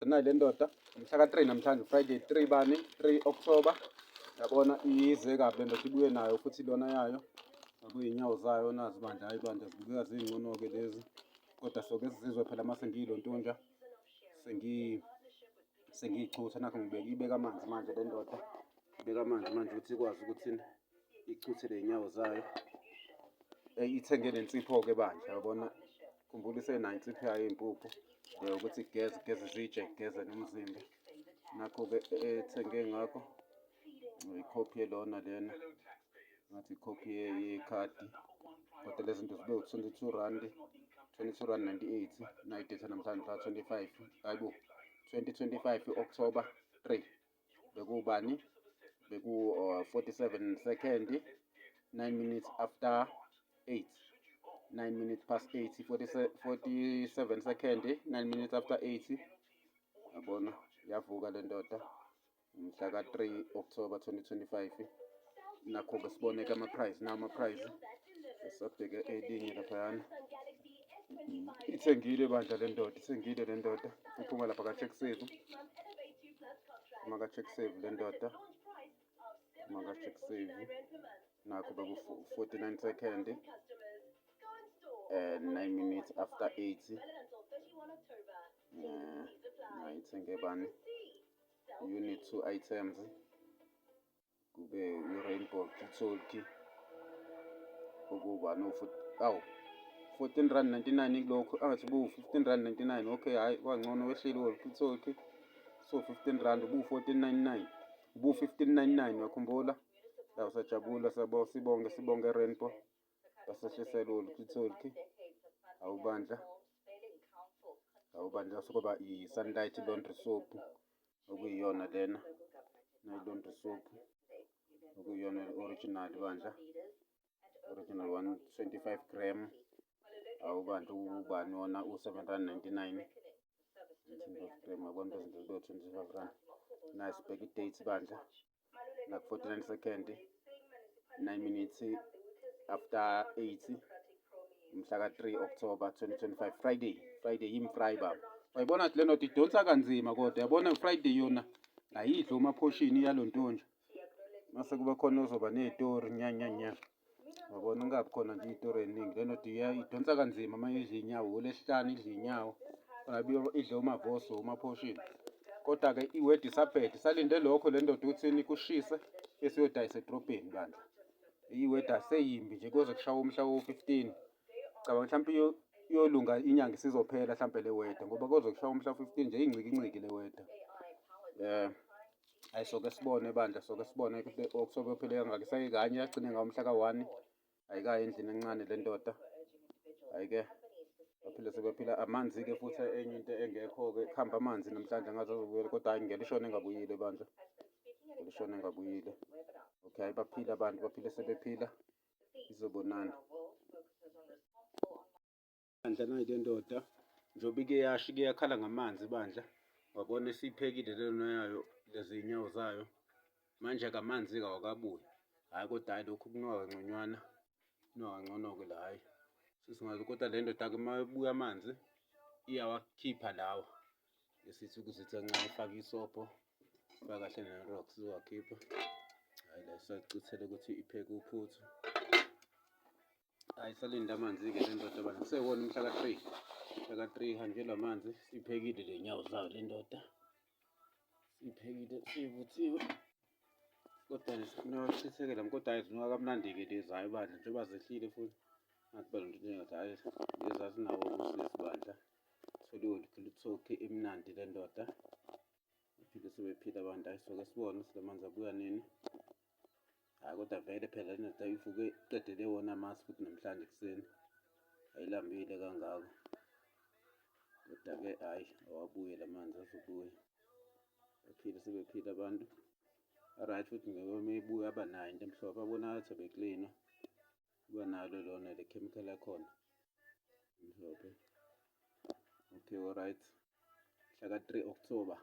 nayi le ndoda mhla ka-3 namhlanje Friday 3 bani 3 October. Yabona ize kabi le ndoda ibuye nayo futhi lona yayo akuyinyawo zayo nazi bandla. Hayi bandla zibukeka zingcono-ke lezi kodwa soke sizizwe phela mase ngiyilontunja sengiyichutha nakho ibeka amanzi manje le ndoda ibeka amanzi manje ukuthi ikwazi ukuthi ichuthe ley'nyawo zayo. Ithenge nensipho-ke bandla yabona khumbula isenayo insipho yayo yey'mpuphu ukuthi igeze izitshe igeze nomzimba. Nakho-ke ethenge ngakho ikhophi yelona lena ngathi ikhophi yekhadi kodwa lezi zinto zibe u-22 rand 98 nayidetha namhlanje mhla 25 hayibo 2025 October 3 bekubani 47 second 9 minutes after 8 9 minutes past 8 47 second 9 minutes after 8 yabona yavuka le ndoda mhla ka-3 October 2025. Nakho-ke siboneke ama-price nawo ama-price esabheke elinye laphayana. Ithengile bandla le ndoda ithengile le ndoda iphuma lapha ka-check save check save le ndoda check save nakho beku-49 second 9 minutes after 8 ngayithenge bani unit 2 items kube i-rainbow talkie ukuba no 14 rand 99 kulokhu angathi bu-15 rand 99. Okay, hayi kwangcono wehlile talkie so 15 rand ubu-14.99 ubu-15.99 wakhumbula. La sajabula sibonge rainbow basehlisela talkie awubandla sokuba i-sunlight laundry soap okuyiyona lena laundry soap okuyiyona original bandla original 125 gram awubandla ubani wona u-7.99 gram yabona izinto zibe 25 rand. Nice bheka i-date bandla like 49 second 9 minutes after 8 mhla ka-3 October 2025 Friday yimfry baba. Wayibona ukuthi le ndoda idonsa kanzima kodwa yabona Friday yona ayidli omaphoshini iyalontonja mase kuba khona ozoba ney'tori nya wabona kungabi khona nje iy'tori ey'ningi. Le ndoda idonsa kanzima uma idla iy'nyawo uLwesihlanu idla iy'nyawo angabe idle omavoso omaphoshini kodwa-ke iwedi isaphethe isalinde lokho le ndoda ukuthini kushise bese iyodayisa edrobheni bandla. Iwedi aseyimbi nje kuze kushawe umhla wo-15 cabanga mhlawumpe iyolunga inyanga isizophela mhlawumpe le weda ngoba kuze kushawe umhla 15 nje inciki le weda. Hayi soke sibone bandla soke sibone October phela kangaka isayikanye yagcine ngawo umhla ka-1 ayikayi endlini encane le ndoda. Hhayi-ke baphile sebephila amanzi-ke futhi enye into engekho-ke kuhamba amanzi namhlanje ngathi azobuyela kodwa hhayi ngelishona engabuyile bandla ngelishona engabuyile. Okay, hayi baphile abantu baphile sebephila izobonana bandla. Nayi le ndoda njengoba ike yasho ike yakhala ngamanzi bandla wabona isiyiphekile lena yayo lezi y'nyawo zayo manje-ke amanzi-ke awakabuyi. Hhayi kodwa hhayi lokhu kunuka kangconywana kunuka kangcono-ke la hhayi sesingazi kodwa le ndoda-ke uma ebuya amanzi iyawakhipha lawa esithi ukuze ithi kancane ifake isobho ifake kahle ne-Rox izowakhipha. Hhayi la isacithela ukuthi ipheke uphuthu. Hhayi isalinde amanzi-ke le ndoda bandla kusewona umhla ka-3 ihanjelwe amanzi siyiphekile ley'nyawo zayo le ndoda siyiphekile siyivuthiwe kodwa nochithekela kodwa hhayi zinuka kamnandi-ke lezi hhayi bandla njengoba zehlile futhi ngathi balonto hhayi lezi azinawo ubusi bandla thole talkie emnandi le ndoda iphile sebephila abantu. Hhayi soke sibone ukuthi la manzi abuya nini. Hhayi kodwa vele phela le ndoda ivuke iqedele wona amasi futhi namhlanje ekuseni ayilambile kangako kodwa-ke hhayi awabuye la manzi azobuya baphile sebephila abantu. Right futhi ngoba meyibuya abanayo into emhlophe abona ngathi abeklina kuba nalo lona le chemical yakhona mhlophe. Okay, alright mhla ka-3 October